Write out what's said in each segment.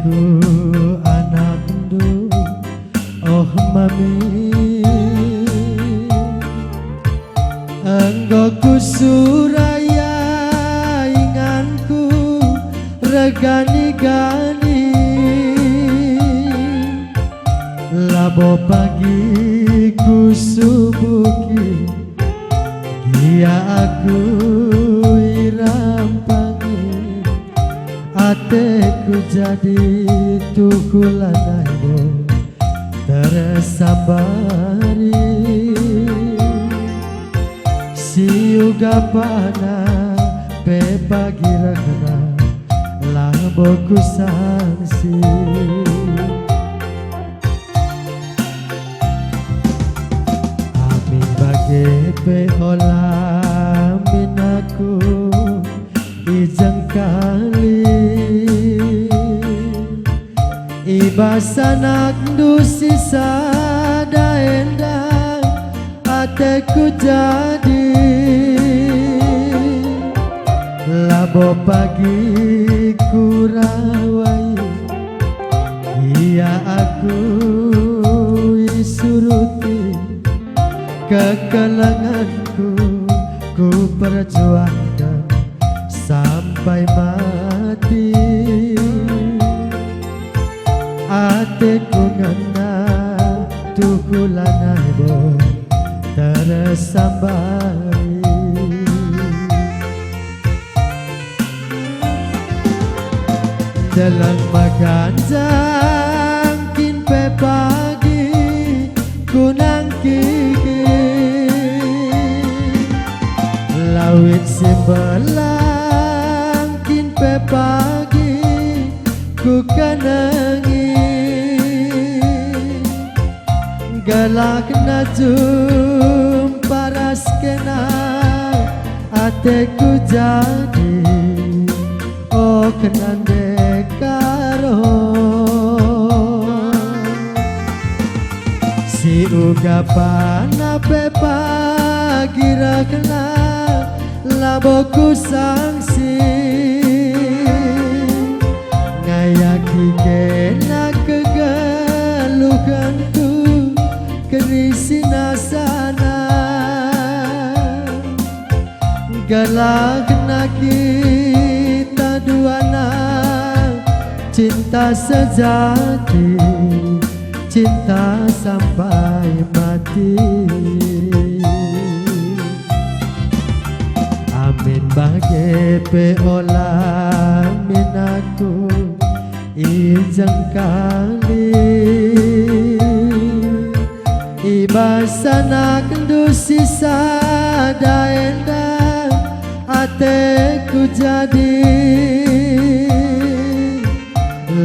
aku anak ndu, oh mami enggo kusuraya inganku regani-gani labo pagi ku subuki dia aku irampangi ateku jadi tukulanaimu tersambari siuga pana pe pagi rakna laboku sangsi amin bage pe olah minaku ijeng kali ibasanak dusi sada endang ateku jadi labo pagi kurawai iya aku isuruti kekelanganku ku perjuangkan sampai mati ateku ngena tukulanai bo tersambari dalam makan jangkin pe pagi kunang kiki lawit simbelang kin pe pagi ku kenangi galak na jumpa raskena ateku jadi oh kenande karo si uga pana pe pagi rakna laboku sangsi ngayaki kena kegaluhanku kerisina sana galak na kita duana cinta sejati cinta sampai mati amin bage pe olah minaku ijeng kali ibasana kendusi sada endang ateku jadi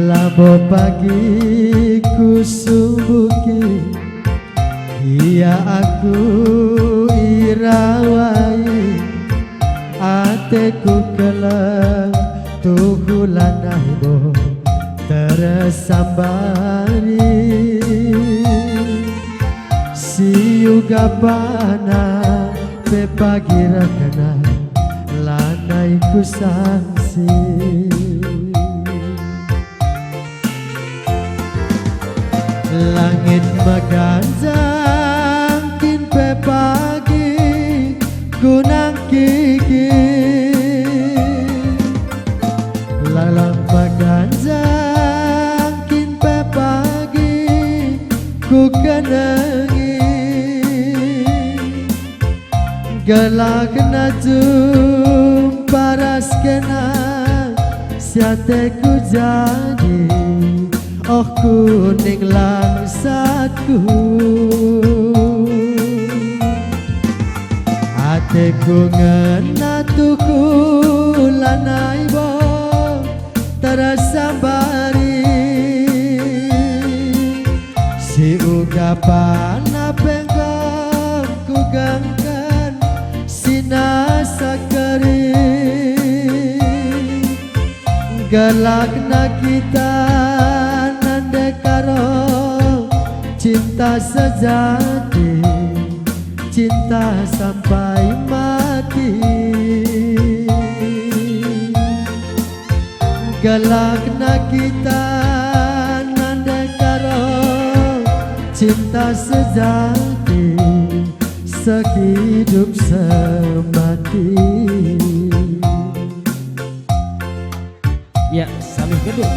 labo pagi ku subuki iya aku irawai ateku keleng tuhulanaimu tersambari siuga pana pe pagi rakana lanaiku sangsi langit meganjang kin pe pagi kunang kiki lalang meganjang kin pe pagi ku kenangi galak na jumpa raskena siateku jadi oh kuning langsatku ateku ngena tukulanai bo tersambari si uga pana penggong ku gangkan sinasakari galak na kita cinta sejati cinta sampai mati galak na kita cinta sejati sehidup semati. Ya, sambil gedung.